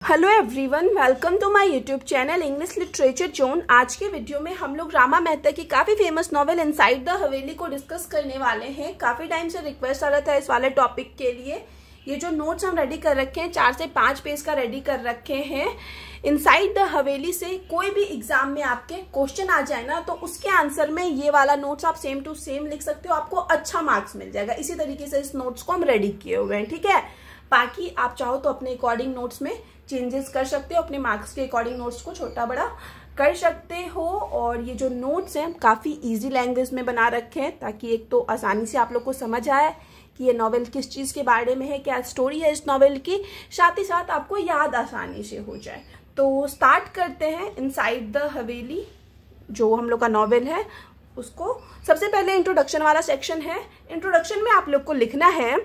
Hello everyone, welcome to my YouTube channel English literature zone. आज के video में हम लोग रामा मेहता की काफी फेमस नॉवेल इनसाइड द हवेली को डिस्कस करने वाले हैं। काफी टाइम से रिक्वेस्ट आ रहा था इस वाले टॉपिक के लिए। ये जो नोट्स हम रेडी कर रखे हैं 4 से 5 पेज का रेडी कर रखे हैं। इनसाइड द हवेली से कोई भी एग्जाम में आपके क्वेश्चन आ जाए ना, तो उसके आंसर में ये वाला नोट्स आप सेम टू सेम लिख सकते हो, आपको अच्छा मार्क्स मिल जाएगा। इसी तरीके से इस नोट्स को हम रेडी किए हुए हैं, ठीक है। बाकी आप चाहो तो अपने अकॉर्डिंग नोट्स में चेंजेस कर सकते हो, अपने मार्क्स के अकॉर्डिंग नोट्स को छोटा बड़ा कर सकते हो। और ये जो नोट्स हैं काफी इजी लैंग्वेज में बना रखे हैं, ताकि एक तो आसानी से आप लोग को समझ आए कि ये नॉवेल किस चीज के बारे में है, क्या स्टोरी है इस नॉवेल की, साथ ही साथ आपको याद आसानी से हो जाए। तो स्टार्ट करते हैं इनसाइड द हवेली, जो हम लोग का नॉवेल है उसको। सबसे पहले इंट्रोडक्शन वाला सेक्शन है। इंट्रोडक्शन में आप लोग को लिखना है,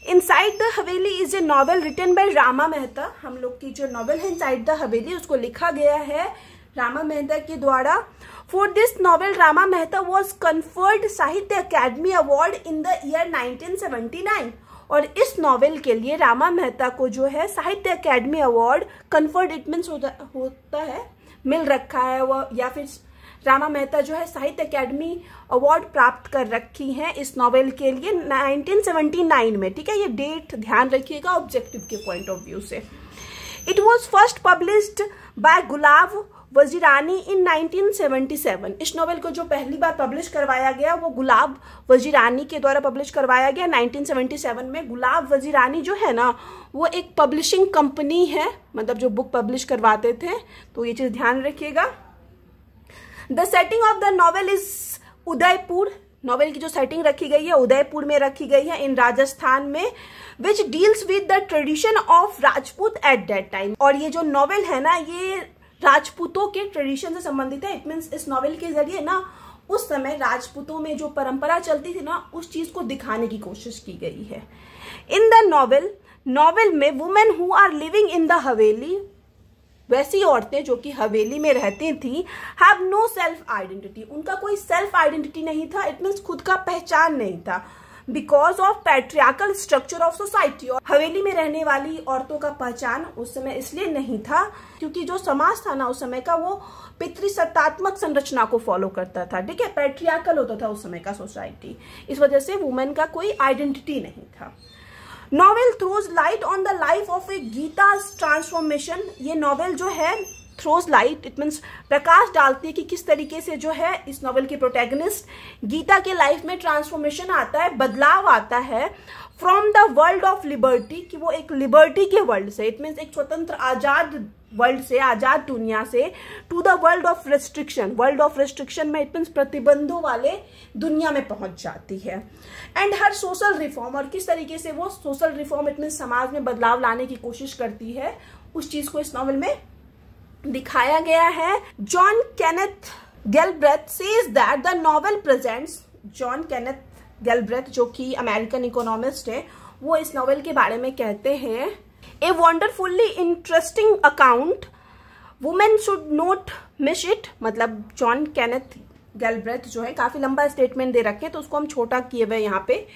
inside the haveli is a novel written by Rama Mehta. हम लोग की जो नॉवेल है इनसाइड द हवेली, उसको लिखा गया है रामा मेहता के द्वारा। For this novel Rama Mehta was conferred Sahitya Akademi award in the year 1979। और इस नॉवेल के लिए रामा मेहता को जो है साहित्य Akademi award conferred, it means होता है मिल रखा है वो, या फिर रामा मेहता जो है साहित्य अकेडमी अवार्ड प्राप्त कर रखी हैं इस नॉवेल के लिए 1979 में, ठीक है। ये डेट ध्यान रखिएगा ऑब्जेक्टिव के पॉइंट ऑफ व्यू से। It was first published by Gulab Vazirani in 1977। इस नॉवेल को जो पहली बार पब्लिश करवाया गया वो गुलाब वजीरानी के द्वारा पब्लिश करवाया गया 1977 में। गुलाब वजीरानी जो है ना, वो एक पब्लिशिंग कंपनी है, मतलब जो बुक पब्लिश करवाते थे, तो ये चीज ध्यान रखिएगा। The setting of the novel is Udaipur. Novel की जो सेटिंग रखी गई है उदयपुर में रखी गई है, इन राजस्थान में, which deals with the tradition of Rajput at that time. और ये जो नॉवेल है ना, ये राजपूतों के ट्रेडिशन से संबंधित है। इट मीन्स इस नॉवेल के जरिए ना उस समय राजपूतों में जो परंपरा चलती थी ना, उस चीज को दिखाने की कोशिश की गई है। इन द नॉवेल में women who are living in the haveli, वैसी औरतें जो कि हवेली में रहती थी, हैव नो सेल्फ आइडेंटिटी। उनका कोई सेल्फ आइडेंटिटी नहीं था, इट मीन्स खुद का पहचान नहीं था, because of patriarchal structure of society. और हवेली में रहने वाली औरतों का पहचान उस समय इसलिए नहीं था क्योंकि जो समाज था ना उस समय का, वो पितृसत्तात्मक संरचना को फॉलो करता था, ठीक है। पैट्रियार्कल होता था उस समय का सोसाइटी, इस वजह से वुमेन का कोई आइडेंटिटी नहीं था। Novel throws light on the life of a Geeta transformation. ये नॉवेल जो है थ्रोज लाइट, इट मीन्स प्रकाश डालती है कि किस तरीके से जो है इस नॉवेल के प्रोटैगनिस्ट गीता के लाइफ में ट्रांसफॉर्मेशन आता है, बदलाव आता है, from the world of liberty, कि वो एक लिबर्टी के वर्ल्ड से, इट मीन्स एक स्वतंत्र आजाद वर्ल्ड से, आजाद दुनिया से, to the world of restriction. World of restriction में इट मीन्स प्रतिबंधों वाले दुनिया में पहुंच जाती है। एंड हर सोशल रिफॉर्म, और किस तरीके से वो सोशल रिफॉर्म, इट मीन्स समाज में बदलाव लाने की कोशिश करती है, उस चीज को इस नॉवेल में दिखाया गया है। John Kenneth गैलब्रेथ says that the novel presents, John Kenneth Galbraith जो कि अमेरिकन इकोनॉमिस्ट है, वो इस नॉवेल के बारे में कहते हैं, a wonderfully interesting account, women should not miss it. मतलब जॉन केनेथ गैलब्रेथ जो है, काफी लंबा स्टेटमेंट दे रखे हैं, तो उसको हम छोटा किए हुए यहाँ पे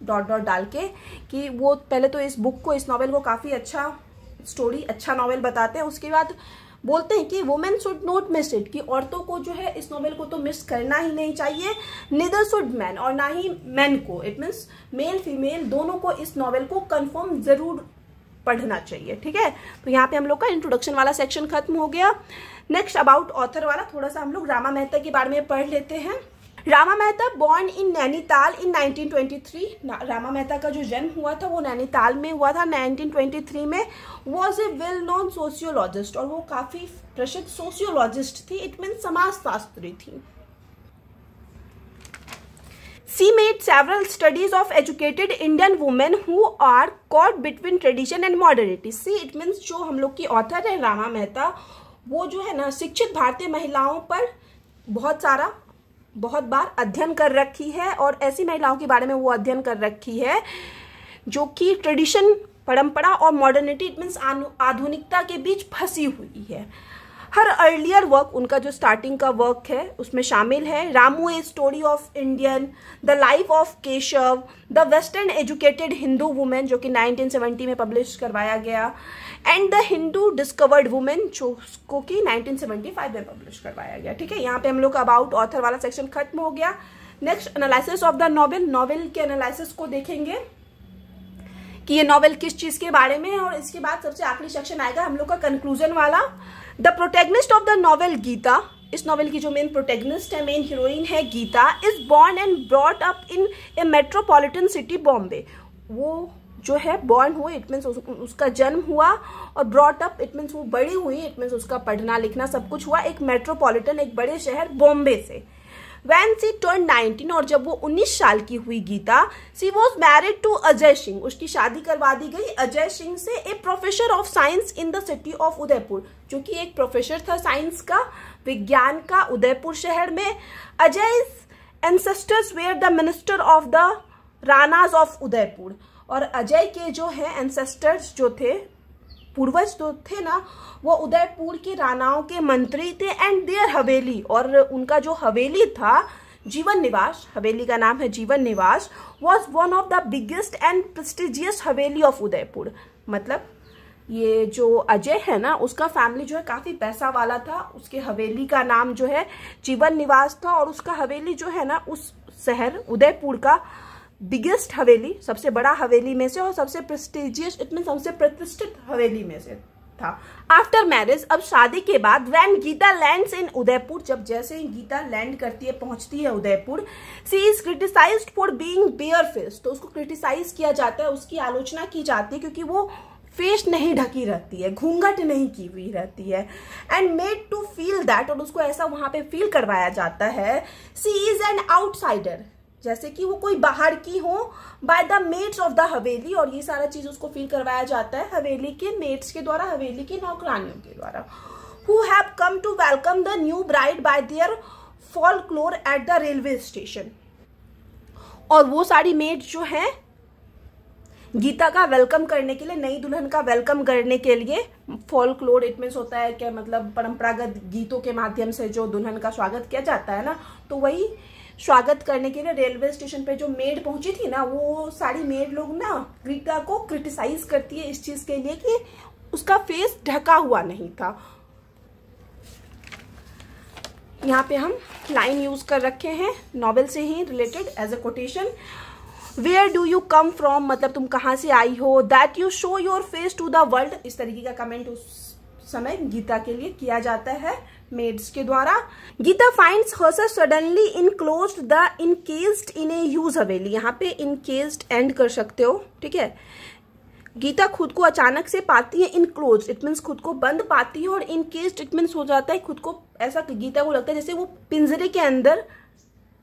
डॉट डॉट डाल के, कि वो पहले तो इस बुक को, इस नॉवेल को काफी अच्छा स्टोरी, अच्छा नॉवेल बताते हैं। उसके बाद बोलते हैं कि women should not miss it, कि औरतों को जो है इस नॉवेल को तो मिस करना ही नहीं चाहिए, निदर शुड मैन, और ना ही मैन को, इट मीन्स मेल फीमेल दोनों को इस नॉवेल को कंफर्म जरूर पढ़ना चाहिए, ठीक है। तो यहाँ पे हम लोग का इंट्रोडक्शन वाला सेक्शन खत्म हो गया। नेक्स्ट अबाउट ऑथर वाला थोड़ा सा हम लोग रामा मेहता के बारे में पढ़ लेते हैं। रामा मेहता बॉर्न इन नैनीताल इन 1923। रामा मेहता का जो जन्म हुआ था वो नैनीताल में हुआ था 1923 में। Was a well known sociologist, और वो काफी प्रसिद्ध सोशियोलॉजिस्ट थी, इट मीन समाजशास्त्री थी। She made several studies of educated Indian women who are caught between tradition and modernity. See, it means जो हम लोग की ऑथर है रामा मेहता, वो जो है ना शिक्षित भारतीय महिलाओं पर बहुत बार अध्ययन कर रखी है, और ऐसी महिलाओं के बारे में वो अध्ययन कर रखी है जो कि ट्रेडिशन, परंपरा और मॉडर्निटी, इट मीन्स आधुनिकता के बीच फंसी हुई है। हर अर्लियर वर्क, उनका जो स्टार्टिंग का वर्क है उसमें शामिल है Ramu a story of Indian, the life of Keshav, the western educated Hindu women जो कि 1970 में पब्लिश करवाया गया, and the Hindu discovered women जो कि 1975 में पब्लिश करवाया गया। ठीक है, यहाँ पे हम लोग का अबाउट ऑथर वाला सेक्शन खत्म हो गया। Next analysis of the novel, novel के एनालिसिस को देखेंगे कि ये नॉवेल किस चीज के बारे में है, और इसके बाद सबसे आखिरी सेक्शन आएगा हम लोग का कंक्लूजन वाला। The protagonist of the novel Geeta, इस नॉवेल की जो मेन प्रोटैगनिस्ट है, मेन हीरोइन है Geeta, is born and brought up in a metropolitan city Bombay. वो जो है बॉर्न हुई, इट मीन्स उसका जन्म हुआ, और ब्रॉट अप इट मीन्स वो बड़ी हुई, इट मीन्स उसका पढ़ना लिखना सब कुछ हुआ एक मेट्रोपॉलिटन, एक बड़े शहर बॉम्बे से। When she turned 19, और जब वो 19 साल की हुई Gita, she was married to Ajay Singh, उसकी शादी करवा दी गई अजय सिंह से, a professor of science in the city of Udaipur, जो कि एक प्रोफेसर था साइंस का, विज्ञान का, उदयपुर शहर में। Ajay ancestors were the minister of the Ranas of Udaipur, और अजय के जो है एंसेस्टर्स जो थे, पूर्वज जो थे ना, वो उदयपुर के राणाओं के मंत्री थे, एंड देयर हवेली, और उनका जो हवेली था जीवन निवास, हवेली का नाम है जीवन निवास, was one of the biggest and prestigious Haveli of Udaipur. मतलब ये जो अजय है ना, उसका फैमिली जो है काफी पैसा वाला था, उसके हवेली का नाम जो है जीवन निवास था, और उसका हवेली जो है ना उस शहर उदयपुर का बिगेस्ट हवेली, सबसे बड़ा हवेली में से, और सबसे प्रेस्टिजियस इट मीन सबसे प्रतिष्ठित हवेली में से था। आफ्टर मैरिज, अब शादी के बाद, when Geeta lands in Udaipur, जब जैसे ही गीता लैंड करती है, पहुंचती है Udaipur, she is criticized for being bare face, तो उसको क्रिटिसाइज किया जाता है, उसकी आलोचना की जाती है क्योंकि वो फेस नहीं ढकी रहती है, घूंघट नहीं की हुई रहती है, and made to feel that, और उसको ऐसा वहां पे फील करवाया जाता है, सी इज एन आउटसाइडर, जैसे कि वो कोई बाहर की हो, by the mates of the haveli, और ये सारा चीज उसको फील करवाया जाता है हवेली के मेट्स के द्वारा, हवेली की नौकरानियों के द्वारा, who have come to welcome the new bride by their folklore at the railway station. और वो सारी मेट्स जो है गीता का वेलकम करने के लिए, नई दुल्हन का वेलकम करने के लिए, फॉलक्लोर इट मीन्स होता है क्या, मतलब परंपरागत गीतों के माध्यम से जो दुल्हन का स्वागत किया जाता है ना, तो वही स्वागत करने के लिए रेलवे स्टेशन पे जो मेड पहुंची थी ना, वो सारी मेड लोग ना गीता को क्रिटिसाइज करती है इस चीज के लिए कि उसका फेस ढका हुआ नहीं था। यहाँ पे हम लाइन यूज कर रखे हैं नॉवेल से ही related as a quotation. Where do you come from, मतलब तुम कहाँ से आई हो, that you show your face to the world, इस तरीके का कमेंट उस समय गीता के लिए किया जाता है मेड्स के द्वारा। Geeta finds herself suddenly enclosed the encased in a huge haveli, यहाँ पे इनकेस्ड एंड कर सकते हो, ठीक है। गीता खुद को अचानक से पाती है इनक्लोज, इट मीन्स खुद को बंद पाती है, और इनकेस्ड इट मीन्स हो जाता है खुद को, ऐसा गीता को लगता है जैसे वो पिंजरे के अंदर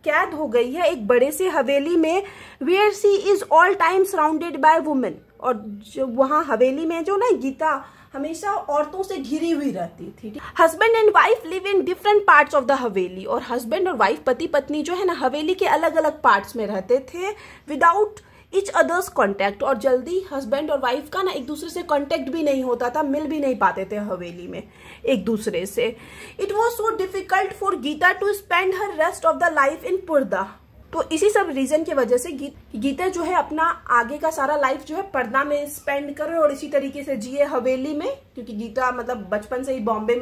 कैद हो गई है एक बड़े से हवेली में, where she is all time surrounded by women, और जो वहां हवेली में जो ना गीता हमेशा औरतों से घिरी हुई रहती थी। Husband and wife live in different parts of the haveli, और हस्बैंड और वाइफ, पति पत्नी जो है ना हवेली के अलग अलग पार्ट्स में रहते थे, विदाउट इच अदर्स कॉन्टेक्ट, और जल्दी हस्बैंड और वाइफ का ना एक दूसरे से कॉन्टेक्ट भी नहीं होता था, मिल भी नहीं पाते थे हवेली में एक दूसरे से। It was so difficult for Geeta to spend her rest of the life in purdah, तो इसी सब रीजन की वजह से गीता जो है अपना आगे का सारा लाइफ जो है पर्दा में स्पेंड करे, और इसी तरीके से जिए हवेली में, क्योंकि गीता मतलब बचपन से ही बॉम्बे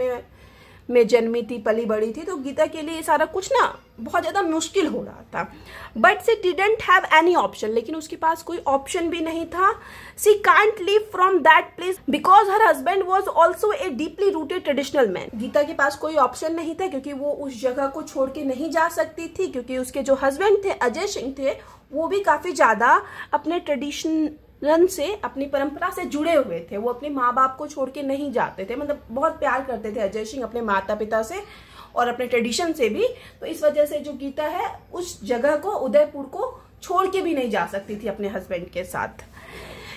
में जन्मी थी, पली बड़ी थी, तो गीता के लिए सारा कुछ ना बहुत ज्यादा मुश्किल हो रहा था। But she didn't have any option, लेकिन उसके पास कोई ऑप्शन भी नहीं था। She can't leave from that place because her husband was also a deeply rooted traditional man, Geeta के पास कोई ऑप्शन नहीं था क्योंकि वो उस जगह को छोड़ के नहीं जा सकती थी, क्योंकि उसके जो हस्बैंड थे अजय सिंह थे, वो भी काफी ज्यादा अपने ट्रेडिशन से, अपनी परंपरा से जुड़े हुए थे, वो अपने माँ बाप को छोड़ के नहीं जाते थे, मतलब बहुत प्यार करते थे अजय सिंह अपने माता पिता से और अपने ट्रेडिशन से भी, तो इस वजह से जो गीता है उस जगह को, उदयपुर को छोड़ के भी नहीं जा सकती थी अपने हस्बैंड के साथ।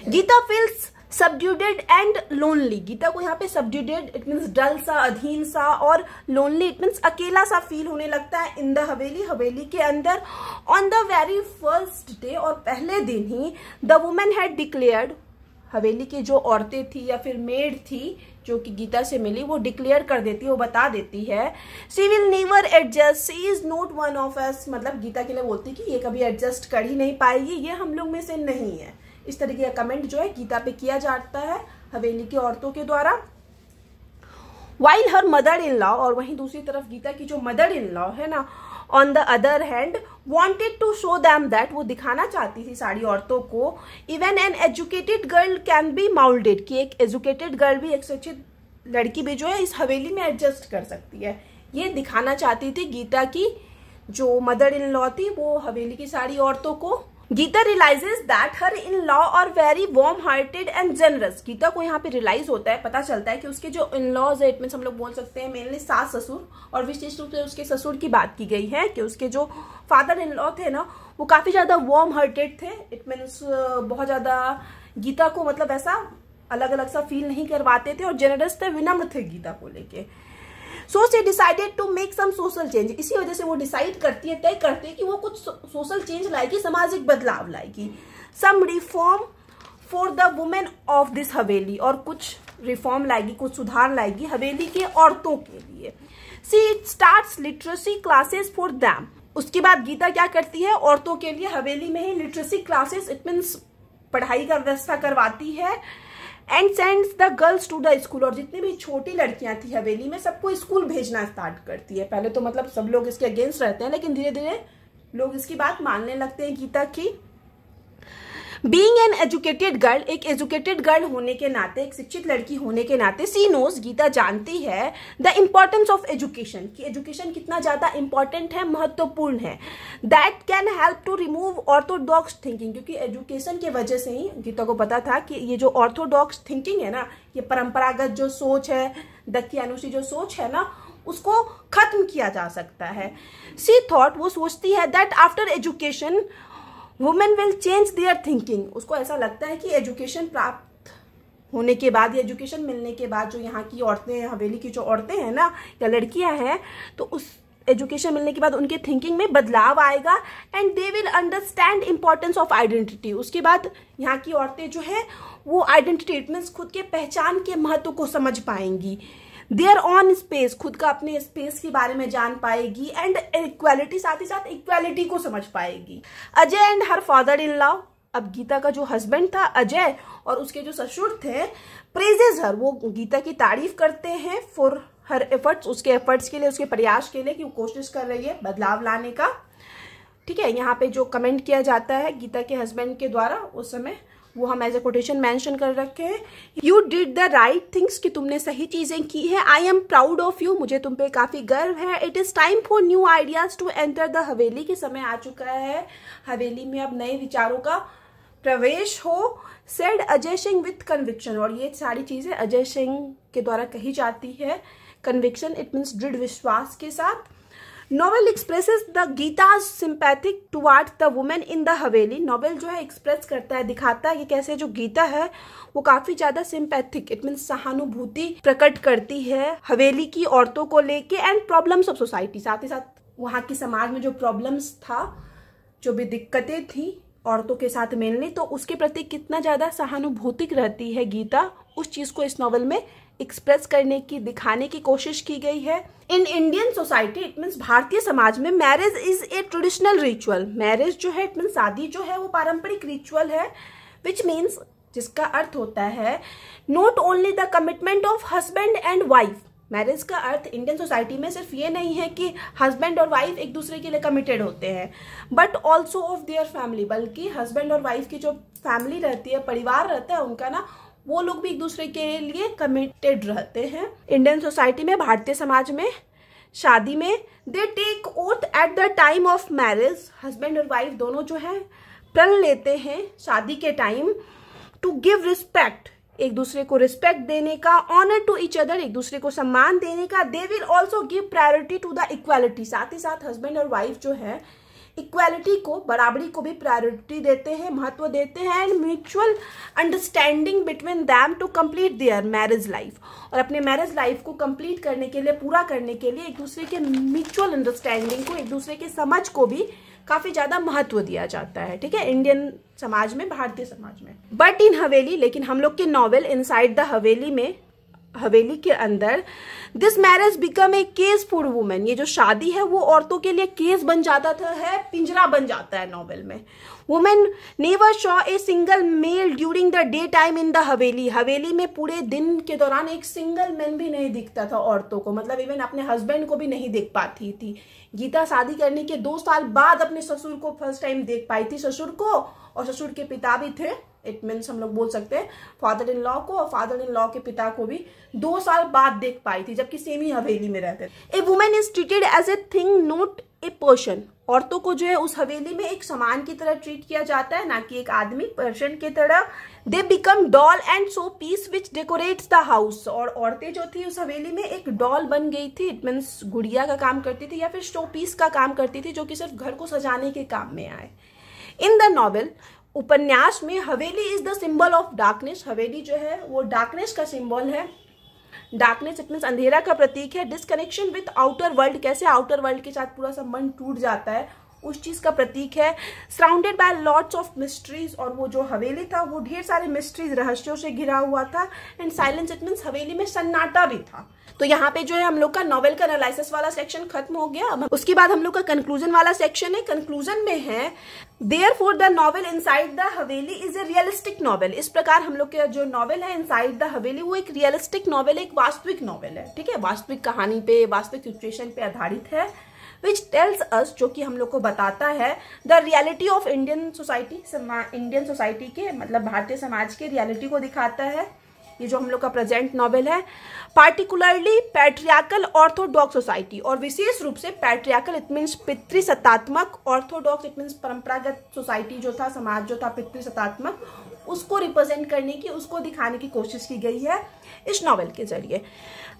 Geeta feels subdued and lonely, Geeta को यहाँ पे सबड्यूडेड इट मीन्स डल सा, अधीन सा, और लोनली इट मीन्स अकेला सा फील होने लगता है इन द हवेली, हवेली के अंदर। On the very first day, और पहले दिन ही, द वुमेन हैड डिक्लेयर्ड, हवेली की जो औरतें थी या फिर मेड थी, जो कि गीता से मिली वो डिक्लेयर कर देती है, वो बता देती है she will never adjust, she is not one of us. मतलब गीता के लिए बोलती कि ये कभी एडजस्ट कर ही नहीं पाएगी, ये हम लोग में से नहीं है। इस तरीके का कमेंट जो है गीता पे किया जाता है हवेली की औरतों के द्वारा। While her mother in law, और वहीं दूसरी तरफ गीता की जो मदर इन लॉ है ना, on the other hand wanted to show them that, वो दिखाना चाहती थी सारी औरतों को, even an educated girl can be moulded, कि एक एजुकेटेड गर्ल भी, एक शिक्षित लड़की भी जो है इस हवेली में एडजस्ट कर सकती है। ये दिखाना चाहती थी गीता की जो मदर इन लॉ थी, वो हवेली की सारी औरतों को। Geeta realises that her in law are very warm hearted and generous. Geeta को यहाँ पे रियलाइज होता है, पता चलता है कि उसके जो इन लॉज है, इट मीन्स हम लोग बोल सकते हैं मेनली सास ससुर, और विशेष रूप से उसके ससुर की बात की गई है कि उसके जो फादर इन लॉ थे ना, वो काफी ज्यादा वार्म हार्टेड थे। इट मीन्स बहुत ज्यादा गीता को मतलब ऐसा अलग अलग सा फील नहीं करवाते थे, और जेनरस थे, विनम्र थे गीता को लेके। So she decided to make some social change, इसी वजह से वो डिसाइड करती है, तय करती है कि वो कुछ सोशल चेंज लाएगी, सामाजिक बदलाव लाएगी। Some reform for the women of this haveli, और कुछ रिफॉर्म लाएगी, कुछ सुधार लाएगी हवेली के औरतों के लिए। She starts literacy classes for them, उसके बाद गीता क्या करती है, औरतों के लिए हवेली में ही लिटरेसी क्लासेस, इट मीन्स पढ़ाई का व्यवस्था करवाती है। And sends the girls to the school, और जितनी भी छोटी लड़कियां थी हवेली में सबको स्कूल भेजना स्टार्ट करती है। पहले तो मतलब सब लोग इसके अगेंस्ट रहते हैं, लेकिन धीरे धीरे लोग इसकी बात मानने लगते हैं गीता की। बीइंग एन एजुकेटेड गर्ल, एक एजुकेटेड गर्ल होने के नाते, एक शिक्षित लड़की होने के नाते, सी नोज, गीता जानती है द इम्पोर्टेंस ऑफ एजुकेशन, कि एजुकेशन कितना ज्यादा इंपॉर्टेंट है, महत्वपूर्ण है। That can help to remove orthodox thinking, क्योंकि एजुकेशन के वजह से ही गीता को पता था कि ये जो ऑर्थोडॉक्स थिंकिंग है ना, ये परंपरागत जो सोच है, दकियानुसी जो सोच है ना, उसको खत्म किया जा सकता है। सी थॉट, वो सोचती है that after education women will change their thinking, उसको ऐसा लगता है कि एजुकेशन प्राप्त होने के बाद या एजुकेशन मिलने के बाद जो यहाँ की औरतें हैं, हवेली की जो औरतें हैं ना या लड़कियां हैं, तो उस एजुकेशन मिलने के बाद उनके थिंकिंग में बदलाव आएगा। And they will understand importance of identity, उसके बाद यहाँ की औरतें जो है वो आइडेंटिटी, इट मीन्स खुद के पहचान के महत्व को समझ पाएंगी। देयर ऑन स्पेस, खुद का अपने स्पेस के बारे में जान पाएगी। एंड इक्वालिटी, साथ ही साथ इक्वालिटी को समझ पाएगी। Ajay and her father in law, अब गीता का जो हस्बैंड था अजय और उसके जो ससुर थे, प्रेजेस हर, वो गीता की तारीफ करते हैं फॉर हर एफर्ट्स, उसके एफर्ट्स के लिए, उसके प्रयास के लिए कि वो कोशिश कर रही है बदलाव लाने का। ठीक है, यहाँ पे जो कमेंट किया जाता है गीता के हस्बैंड के द्वारा उस समय, वो हम एज ए कोटेशन मेंशन कर रखे हैं। You did the right things, कि तुमने सही चीजें की है। I am proud of you, मुझे तुम पे काफी गर्व है। It is time for new ideas to enter the haveli, के समय आ चुका है हवेली में अब नए विचारों का प्रवेश हो। Said Ajay Singh with conviction, और ये सारी चीजें अजय सिंह के द्वारा कही जाती है। कन्विक्शन, इट मीन्स दृढ़ विश्वास के साथ। Novel expresses the Gita sympathetic toward the women in the haveli, novel जो है एक्सप्रेस करता है, दिखाता है कि कैसे जो गीता है वो काफी ज्यादा सिंपैथिक, इट मीन्स सहानुभूति प्रकट करती है हवेली की औरतों को लेके। एंड प्रॉब्लम्स ऑफ सोसाइटी, साथ ही साथ वहाँ की समाज में जो प्रॉब्लम्स था, जो भी दिक्कतें थी औरतों के साथ मेनली, तो उसके प्रति कितना ज्यादा सहानुभूतिक रहती है गीता, उस चीज को इस नॉवेल में एक्सप्रेस करने की, दिखाने की कोशिश की गई है। In Indian society, it means Bharatiya Samaj में, marriage is a traditional ritual, marriage जो है इट मीन्स शादी जो है वो पारंपरिक रिचुअल है, विच मीन्स, जिसका अर्थ होता है not only the commitment of husband and wife. Marriage का अर्थ इंडियन सोसाइटी में सिर्फ ये नहीं है कि हस्बैंड और वाइफ एक दूसरे के लिए कमिटेड होते हैं, but also of their family, बल्कि हस्बैंड और वाइफ की जो फैमिली रहती है, परिवार रहता है उनका ना, वो लोग भी एक दूसरे के लिए कमिटेड रहते हैं। इंडियन सोसाइटी में, भारतीय समाज में, शादी में they take oath at the time of marriage, husband और वाइफ दोनों जो है प्रण लेते हैं शादी के टाइम, टू गिव रिस्पेक्ट, एक दूसरे को रिस्पेक्ट देने का, ऑनर टू ईच अदर, एक दूसरे को सम्मान देने का। They will also give priority to the equality, साथ ही साथ हस्बैंड और वाइफ जो है इक्वालिटी को, बराबरी को भी प्रायोरिटी देते हैं, महत्व देते हैं। And mutual understanding between them to complete their marriage life, और अपने मैरिज लाइफ को कंप्लीट करने के लिए, पूरा करने के लिए एक दूसरे के म्यूचुअल अंडरस्टैंडिंग को, एक दूसरे के समझ को भी काफी ज्यादा महत्व दिया जाता है। ठीक है, इंडियन समाज में, भारतीय समाज में। बट इन हवेली, लेकिन हम लोग के नॉवेल इनसाइड द हवेली में हवेली के अंदर this marriage become a case for women, ये जो शादी है वो औरतों के लिए केस बन जाता था, है पिंजरा बन जाता है नॉवेल में। Women never Shaw a single male during the day time in the हवेली, हवेली में पूरे दिन के दौरान एक सिंगल मैन भी नहीं दिखता था औरतों को, मतलब इवन अपने हस्बैंड को भी नहीं देख पाती थी। गीता शादी करने के 2 साल बाद अपने ससुर को फर्स्ट टाइम देख पाई थी, ससुर को, और ससुर के पिता भी थे, इट मीन्स हम लोग बोल सकते हैं फादर इन लॉ को, और फादर इन लॉ के पिता को भी 2 साल बाद देख पाई थी, जबकि सेम ही हवेली में रहते थे। A women is treated as a thing not a person, औरतों को जो है उस हवेली में एक सामान की तरह ट्रीट किया जाता है, ना कि एक आदमी पर्सन की तरह। They become doll and show piece which decorates the house, और औरतें जो थी उस हवेली में एक डॉल बन गई थी, इट मीन्स गुड़िया का काम करती थी या फिर शो पीस का काम करती थी, जो कि सिर्फ घर को सजाने के काम में आए। इन द नॉवेल, उपन्यास में, हवेली is the symbol of darkness, हवेली जो है वो डार्कनेस का सिंबल है। डार्कनेस इट मीन्स अंधेरा का प्रतीक है। डिसकनेक्शन विथ आउटर वर्ल्ड, कैसे आउटर वर्ल्ड के साथ पूरा सा मन टूट जाता है, उस चीज का प्रतीक है। Surrounded by lots of mysteries, और वो जो हवेली था वो ढेर सारे मिस्ट्रीज, रहस्यों से घिरा हुआ था। एंड साइलेंस इट मीन्स हवेली में सन्नाटा भी था। तो यहाँ पे जो है हम लोग का नॉवेल का एनालिसिस वाला सेक्शन खत्म हो गया। अब उसके बाद हम लोग का कंक्लूजन वाला सेक्शन है। कंक्लूजन में है therefore the novel inside the haveli is A realistic novel, इस प्रकार हम लोग का जो नॉवेल है इनसाइड द हवेली वो एक रियलिस्टिक नॉवेल, एक वास्तविक नॉवेल है, ठीक है, वास्तविक कहानी पे, वास्तविक सिचुएशन पे आधारित है। विच टेल्स अस, जो कि हम लोग को बताता है the reality of Indian society, Indian society के मतलब भारतीय समाज के रियलिटी को दिखाता है। ये जो हम लोग का प्रेजेंट नॉवेल है, पार्टिकुलरली पैट्रियार्कल ऑर्थोडॉक्स सोसाइटी, और विशेष रूप से पैट्रियार्कल इट मीन्स पितृसत्तात्मक, ऑर्थोडॉक्स इट मीन्स परंपरागत सोसाइटी जो था, समाज जो था पितृसत्तात्मक, उसको रिप्रेजेंट करने की, उसको दिखाने की कोशिश की गई है इस नॉवेल के जरिए।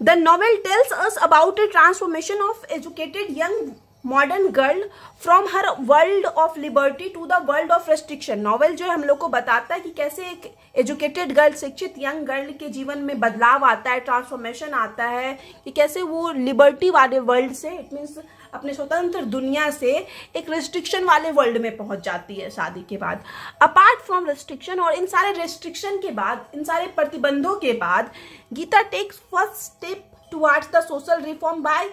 The novel tells us about a transformation of educated young modern girl from her world of liberty to the world of restriction. Novel जो है हम लोग को बताता है कि कैसे एक एजुकेटेड गर्ल, शिक्षित यंग गर्ल के जीवन में बदलाव आता है, ट्रांसफॉर्मेशन आता है, कि कैसे वो लिबर्टी वाले वर्ल्ड से, इट मीन्स अपने स्वतंत्र दुनिया से एक रेस्ट्रिक्शन वाले वर्ल्ड में पहुंच जाती है शादी के बाद। अपार्ट फ्रॉम रेस्ट्रिक्शन, और इन सारे रेस्ट्रिक्शन के बाद, इन सारे प्रतिबंधों के बाद, Geeta takes first step towards the social reform by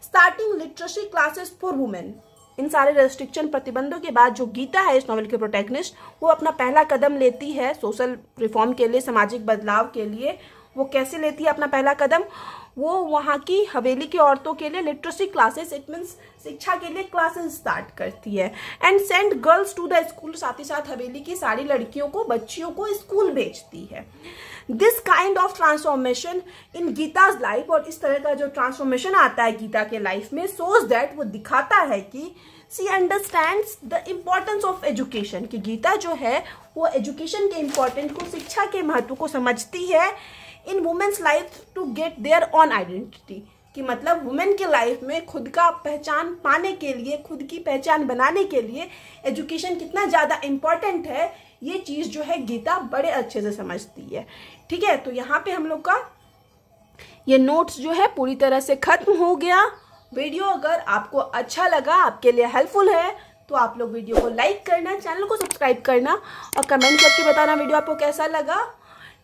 starting literacy classes for women. इन सारे रेस्ट्रिक्शन, प्रतिबंधों के बाद जो गीता है इस नॉवेल के प्रोटैगनिस्ट, वो अपना पहला कदम लेती है सोशल रिफॉर्म के लिए, सामाजिक बदलाव के लिए। वो कैसे लेती है अपना पहला कदम? वो वहाँ की हवेली की औरतों के लिए लिटरेसी क्लासेस, इट मीन्स शिक्षा के लिए क्लासेस स्टार्ट करती है। And send girls to the school, साथ ही साथ हवेली की सारी लड़कियों को, बच्चियों को स्कूल भेजती है। This kind of transformation in Geeta's life, और इस तरह का जो ट्रांसफॉर्मेशन आता है गीता के लाइफ में, सोज दैट, वो दिखाता है कि she understands the importance of education, कि गीता जो है वो एजुकेशन के इम्पोर्टेंट को, शिक्षा के महत्व को समझती है in women's life to get their own identity, कि मतलब वुमेन के लाइफ में खुद का पहचान पाने के लिए, खुद की पहचान बनाने के लिए एजुकेशन कितना ज़्यादा इम्पॉर्टेंट है, ये चीज़ जो है गीता बड़े अच्छे से समझती है। ठीक है, तो यहाँ पे हम लोग का ये नोट्स जो है पूरी तरह से खत्म हो गया। वीडियो अगर आपको अच्छा लगा, आपके लिए हेल्पफुल है, तो आप लोग वीडियो को लाइक करना, चैनल को सब्सक्राइब करना और कमेंट करके बताना वीडियो आपको कैसा लगा।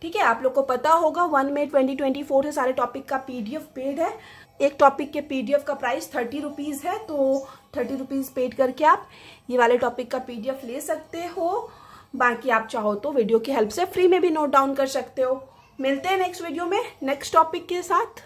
ठीक है, आप लोग को पता होगा 1 मई 2024 से सारे टॉपिक का PDF पेड है। एक टॉपिक के PDF का प्राइस 30 रुपीज़ है, तो 30 रुपीज़ पेड करके आप ये वाले टॉपिक का PDF ले सकते हो। बाकी आप चाहो तो वीडियो की हेल्प से फ्री में भी नोट डाउन कर सकते हो। मिलते हैं नेक्स्ट वीडियो में नेक्स्ट टॉपिक के साथ।